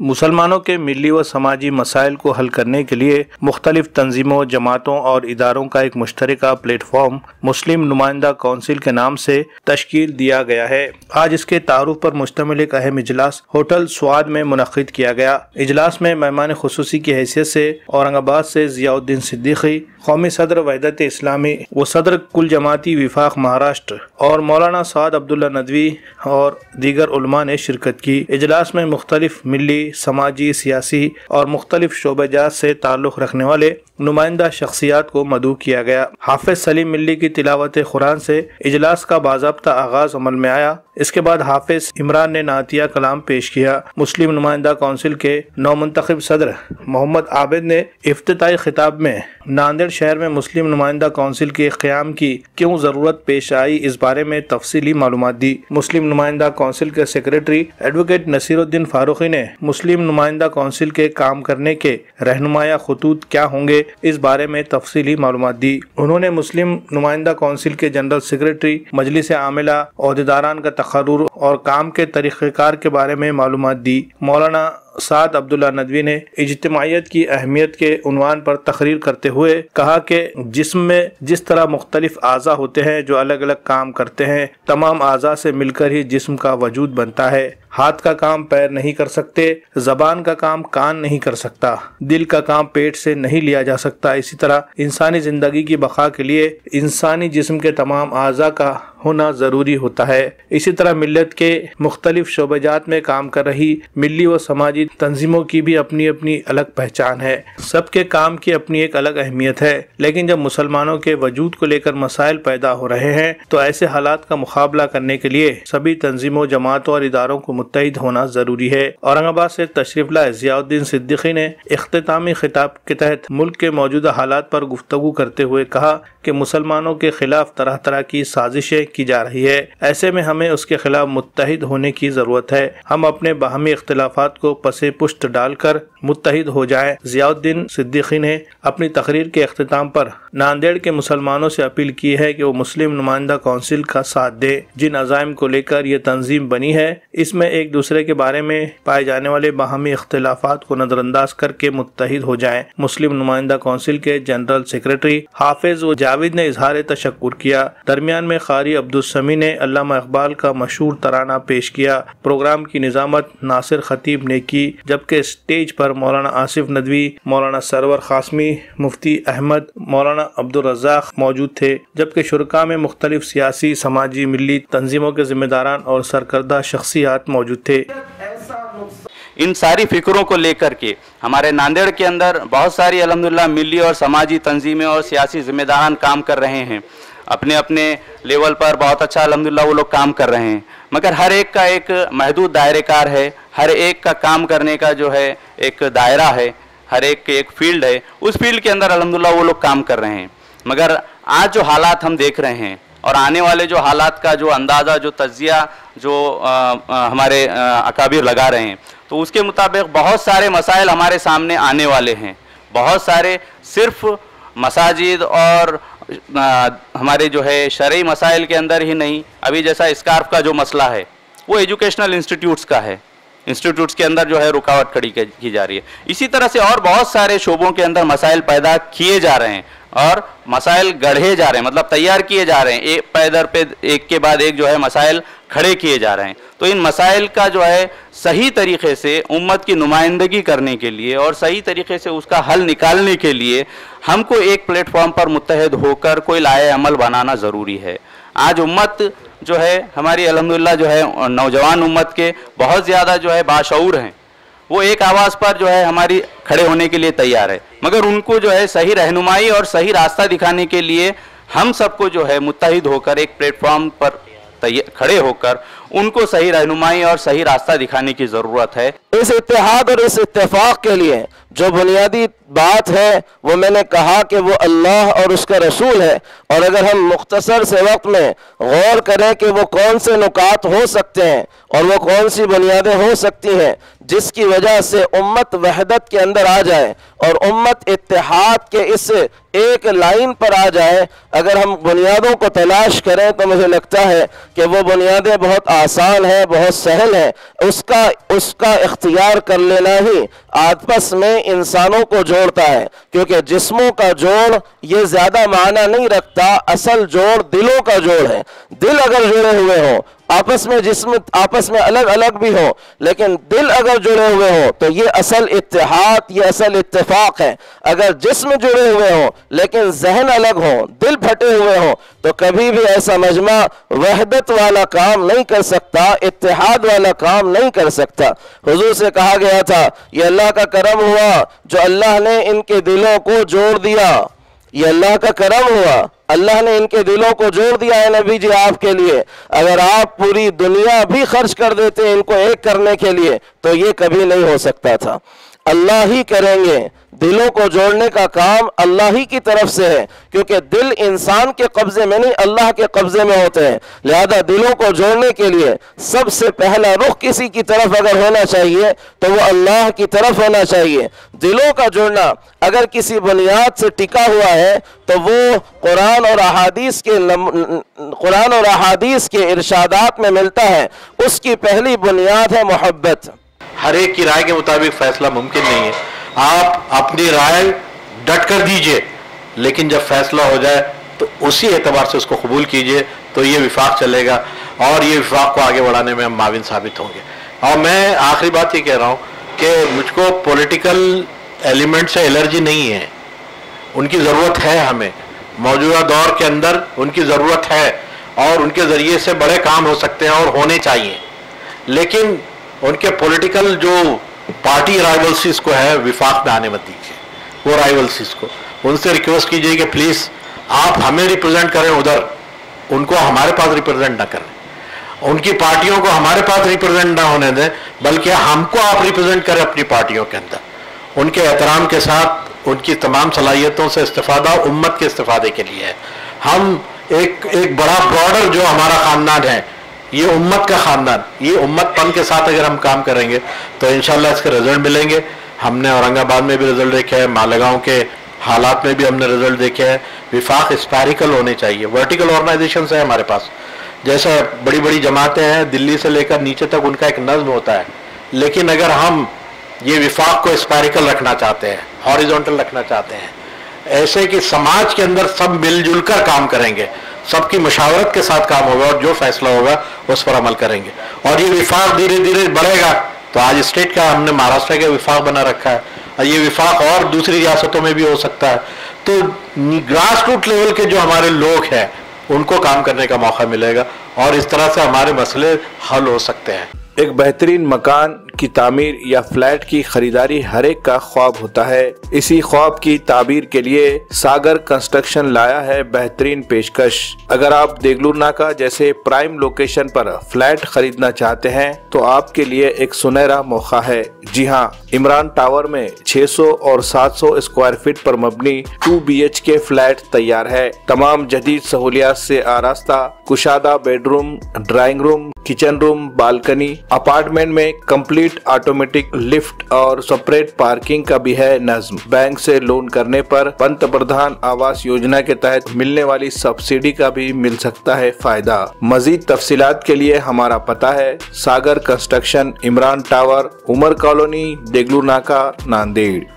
मुसलमानों के मिली व समाजी मसाइल को हल करने के लिए मुख्तलिफ तंजीमों, जमातों और इदारों का एक मुश्तरका प्लेटफॉर्म मुस्लिम नुमाइंदा कौंसिल के नाम से तश्कील दिया गया है। आज इसके तारुफ पर मुश्तमिल एक अहम इजलास होटल स्वाद में मुनक़िद किया गया। इजलास में मेहमान खुसूसी की हैसियत से औरंगाबाद से ज़ियाउद्दीन सिद्दीकी, कौमी सदर वहदत इस्लामी व सदर कुल जमाती विफाक महाराष्ट्र और मौलाना साद अब्दुल्ला नदवी और दीगर उलमा ने शिरकत की। इजलास में मुख्तलिफ मिली, समाजी, सियासी और मुख्तलिफ शोबेजात से ताल्लुक़ रखने वाले नुमाइंदा शख्सियात को मदऊ किया गया। हाफिज सलीम मिल्ली की तिलावत कुरान से इजलास का बाज़ाब्ता आगाज अमल में आया। इसके बाद हाफिज इमरान ने नातिया कलाम पेश किया। मुस्लिम नुमाइंदा कौंसिल के नौमुंतखब सदर मोहम्मद आबिद ने इफ्तिताई खिताब में नांदेड़ शहर में मुस्लिम नुमाइंदा कौंसिल के क़याम की क्यों ज़रूरत पेश आई, इस बारे में तफसीली मालूमात दी। मुस्लिम नुमाइंदा कौंसिल के सेक्रेटरी एडवोकेट नसीरुद्दीन फारूकी ने मुस्लिम नुमाइंदा कौंसिल के काम करने के रहनुमाया खतूत क्या होंगे, इस बारे में तफसीली मालूमात दी। उन्होंने मुस्लिम नुमाइंदा कौंसिल के जनरल सेक्रेटरी, मजलिस आमिला, ओहदेदारान का तकर्रुर और काम के तरीक़ेकार के बारे में मालूमात दी। मौलाना साद अब्दुल्ला नदवी ने इज्तिमाइयत की अहमियत के उन्वान पर तकरीर करते हुए कहा कि जिस्म में जिस तरह मुख्तलिफ आज़ा होते हैं जो अलग अलग काम करते हैं, तमाम आज़ा से मिलकर ही जिस्म का वजूद बनता है। हाथ का काम पैर नहीं कर सकते, ज़बान का काम कान नहीं कर सकता, दिल का काम पेट से नहीं लिया जा सकता। इसी तरह इंसानी ज़िंदगी की बका के लिए इंसानी जिस्म के तमाम आज़ा का होना ज़रूरी होता है। इसी तरह मिल्लत के मुख्तलिफ शोबेजात में काम कर रही मिली व समाजी तंजीमों की भी अपनी अपनी अलग पहचान है। सबके काम की अपनी एक अलग अहमियत है। लेकिन जब मुसलमानों के वजूद को लेकर मसाइल पैदा हो रहे हैं तो ऐसे हालात का मुकाबला करने के लिए सभी तंजीमों, जमातों और इदारों को मुत्तहिद होना जरूरी है। औरंगाबाद से तशरीफ लाए ज़ियाउद्दीन सिद्दीकी ने इख्तितामी खिताब के तहत मुल्क के मौजूदा हालात पर गुफ्तगू करते हुए कहा कि मुसलमानों के खिलाफ तरह तरह की साजिशें की जा रही है। ऐसे में हमें उसके खिलाफ मुत्तहिद होने की जरूरत है। हम अपने बाहमी इख्तिलाफात को पसे पुष्ट डालकर मुत्तहिद हो जाएं। ज़ियाउद्दीन सिद्दीकी ने अपनी तकरीर के अख्तिताम पर नांदेड़ के मुसलमानों से अपील की है कि वो मुस्लिम नुमाइंदा कौंसिल का साथ दे। जिन अज़ाइम को लेकर ये तंजीम बनी है, इसमें एक दूसरे के बारे में पाए जाने वाले बाहमी इख्तिलाफात को नजरअंदाज करके मुत्तहिद हो जाएं। मुस्लिम नुमाइंदा कौंसिल के जनरल सेक्रेटरी हाफिज व जावेद ने इजहार तशक्कुर किया। दरमियान में कारी अब्दुस्समी ने अल्लामा इकबाल का मशहूर तराना पेश किया। प्रोग्राम की निजामत नासिर खतीब ने की, जबकि स्टेज पर मौलाना आसिफ नदवी, मौलाना सरवर खासमी, मुफ्ती अहमद, मौलाना अब्दुल रज़ाक मौजूद थे। जबकि शुरका में मुख्तलिफ सियासी, समाजी, मिली तंजीमों के जिम्मेदारान और सरकर्दा शख्सियात मौजूद थे। इन सारी फिक्रों को लेकर के हमारे नांदेड़ के अंदर बहुत सारी अल्हम्दुलिल्लाह मिली और समाजी तंजीमें और सियासी जिम्मेदारान काम कर रहे हैं। अपने अपने लेवल पर बहुत अच्छा अल्हम्दुलिल्लाह वो लोग काम कर रहे हैं, मगर हर एक का एक महदूद दायरेकार है। हर एक का काम करने का जो है एक दायरा है, हर एक के एक फील्ड है। उस फील्ड के अंदर अल्हम्दुलिल्लाह वो लोग काम कर रहे हैं। मगर आज जो हालात हम देख रहे हैं और आने वाले जो हालात का जो अंदाज़ा, जो तज्जिया जो हमारे अकाबिर लगा रहे हैं, तो उसके मुताबिक बहुत सारे मसाइल हमारे सामने आने वाले हैं। बहुत सारे सिर्फ मसाजिद और हमारे जो है शरई मसाइल के अंदर ही नहीं, अभी जैसा स्कार्फ का जो मसला है वो एजुकेशनल इंस्टीट्यूट्स का है। इंस्टीट्यूट्स के अंदर जो है रुकावट खड़ी की जा रही है। इसी तरह से और बहुत सारे शोबों के अंदर मसाइल पैदा किए जा रहे हैं और मसाइल गढ़े जा रहे हैं, मतलब तैयार किए जा रहे हैं। एक पैदर पे एक के बाद एक जो है मसाइल खड़े किए जा रहे हैं। तो इन मसाइल का जो है सही तरीके से उम्मत की नुमाइंदगी करने के लिए और सही तरीके से उसका हल निकालने के लिए हमको एक प्लेटफॉर्म पर मुत्तहिद होकर कोई लाए अमल बनाना ज़रूरी है। आज उम्मत जो है हमारी अल्हम्दुलिल्लाह जो है नौजवान उम्मत के बहुत ज़्यादा जो है बाशऊर हैं। वो एक आवाज़ पर जो है हमारी खड़े होने के लिए तैयार है, मगर उनको जो है सही रहनुमाई और सही रास्ता दिखाने के लिए हम सबको जो है मुत्तहिद होकर एक प्लेटफॉर्म पर खड़े होकर उनको सही रहनुमाई और सही रास्ता दिखाने की ज़रूरत है। इस इत्तेहाद और इस इत्तेफाक के लिए जो बुनियादी बात है वो मैंने कहा कि वो अल्लाह और उसका रसूल है। और अगर हम मुख्तसर से वक्त में गौर करें कि वो कौन से नुकात हो सकते हैं और वो कौन सी बुनियादें हो सकती हैं जिसकी वजह से उम्मत वहदत के अंदर आ जाए और उम्मत इत्तेहाद के इस एक लाइन पर आ जाए, अगर हम बुनियादों को तलाश करें तो मुझे लगता है कि वो बुनियादें बहुत आसान है, बहुत सहल है, उसका इख्तियार कर लेना ही आपस में इंसानों को जोड़ता है। क्योंकि जिस्मों का जोड़ ये ज्यादा मायना नहीं रखता, असल जोड़ दिलों का जोड़ है। दिल अगर जुड़े हुए हो, आपस में जिस्म आपस में अलग अलग भी हो, लेकिन दिल अगर जुड़े हुए हो तो ये असल इत्तेहाद, ये असल इत्तेफाक है। अगर जिस्म जुड़े हुए हो लेकिन जहन अलग हो, दिल फटे हुए हो, तो कभी भी ऐसा मजमा वहदत वाला काम नहीं कर सकता, इत्तेहाद वाला काम नहीं कर सकता। हुजूर से कहा गया था ये अल्लाह का करम हुआ जो अल्लाह ने इनके दिलों को जोड़ दिया, ये अल्लाह का करम हुआ, अल्लाह ने इनके दिलों को जोड़ दिया है नबी जी आपके लिए। अगर आप पूरी दुनिया भी खर्च कर देते इनको एक करने के लिए तो ये कभी नहीं हो सकता था। अल्लाह ही करेंगे, दिलों को जोड़ने का काम अल्लाह ही की तरफ से है, क्योंकि दिल इंसान के कब्जे में नहीं अल्लाह के कब्जे में होते हैं। लिहाजा दिलों को जोड़ने के लिए सबसे पहला रुख किसी की तरफ अगर होना चाहिए तो वो अल्लाह की तरफ होना चाहिए। दिलों का जोड़ना अगर किसी बुनियाद से टिका हुआ है तो वो कुरान और अहादीस के इरशादात में मिलता है। उसकी पहली बुनियाद है मोहब्बत। हर एक की राय के मुताबिक फैसला मुमकिन नहीं है। आप अपनी राय डट कर दीजिए, लेकिन जब फैसला हो जाए तो उसी एतबार से उसको कबूल कीजिए, तो ये विफाक चलेगा और ये विफाक को आगे बढ़ाने में हम माविन साबित होंगे। और मैं आखिरी बात ये कह रहा हूँ कि मुझको पॉलिटिकल एलिमेंट से एलर्जी नहीं है, उनकी ज़रूरत है, हमें मौजूदा दौर के अंदर उनकी ज़रूरत है और उनके ज़रिए से बड़े काम हो सकते हैं और होने चाहिए। लेकिन उनके पॉलिटिकल जो पार्टी राइवल्सीज को है विफाक में आने मत दीजिए, वो राइवल्सीज को उनसे रिक्वेस्ट कीजिए कि प्लीज़ आप हमें रिप्रेजेंट करें उधर, उनको हमारे पास रिप्रेजेंट ना करें, उनकी पार्टियों को हमारे पास रिप्रेजेंट ना होने दें, बल्कि हमको आप रिप्रेजेंट करें अपनी पार्टियों के अंदर। उनके एहतराम के साथ उनकी तमाम सलाहियतों से इस्तेफादा उम्मत के इस्तेफादे के लिए है। हम एक बड़ा ब्रॉडर जो हमारा ख़ानदान है, ये उम्मत का ख़ानदान, ये उम्मतपन के साथ अगर हम काम करेंगे तो इंशाल्लाह इसके रिजल्ट मिलेंगे। हमने औरंगाबाद में भी रिजल्ट देखे हैं, मालेगांव के हालात में भी हमने रिजल्ट देखे हैं। विफाक स्पैरिकल होने चाहिए, वर्टिकल ऑर्गेनाइजेशन है हमारे पास, जैसे बड़ी बड़ी जमातें हैं दिल्ली से लेकर नीचे तक उनका एक नज़्म होता है। लेकिन अगर हम ये विफाक को स्पैरिकल रखना चाहते हैं, हॉरिजॉन्टल रखना चाहते हैं, ऐसे कि समाज के अंदर सब मिलजुल कर काम करेंगे, सबकी मशावरत के साथ काम होगा और जो फैसला होगा उस पर अमल करेंगे और ये विफाक धीरे धीरे बढ़ेगा। तो आज स्टेट का हमने महाराष्ट्र का विफाक बना रखा है और ये विफाक और दूसरी रियासतों में भी हो सकता है। तो ग्रास रूट लेवल के जो हमारे लोग हैं उनको काम करने का मौका मिलेगा और इस तरह से हमारे मसले हल हो सकते हैं। एक बेहतरीन मकान की तामीर या फ्लैट की खरीदारी हर एक का ख्वाब होता है। इसी ख्वाब की ताबीर के लिए सागर कंस्ट्रक्शन लाया है बेहतरीन पेशकश। अगर आप देगलूर नाका जैसे प्राइम लोकेशन पर फ्लैट खरीदना चाहते हैं तो आपके लिए एक सुनहरा मौका है। जी हाँ, इमरान टावर में 600 और 700 स्क्वायर फीट पर मबनी 2 BHK फ्लैट तैयार है। तमाम जदीद सहूलियात से आरास्ता, कुशादा bedroom, drawing room, kitchen room, balcony, apartment में कंप्लीट ऑटोमेटिक लिफ्ट और सेपरेट पार्किंग का भी है नज़्म। बैंक से लोन करने पर पंतप्रधान आवास योजना के तहत मिलने वाली सब्सिडी का भी मिल सकता है फायदा। मजीद तफसीलात के लिए हमारा पता है Sagar construction, Imran tower, Umar colony, Degloor नाका, नांदेड़।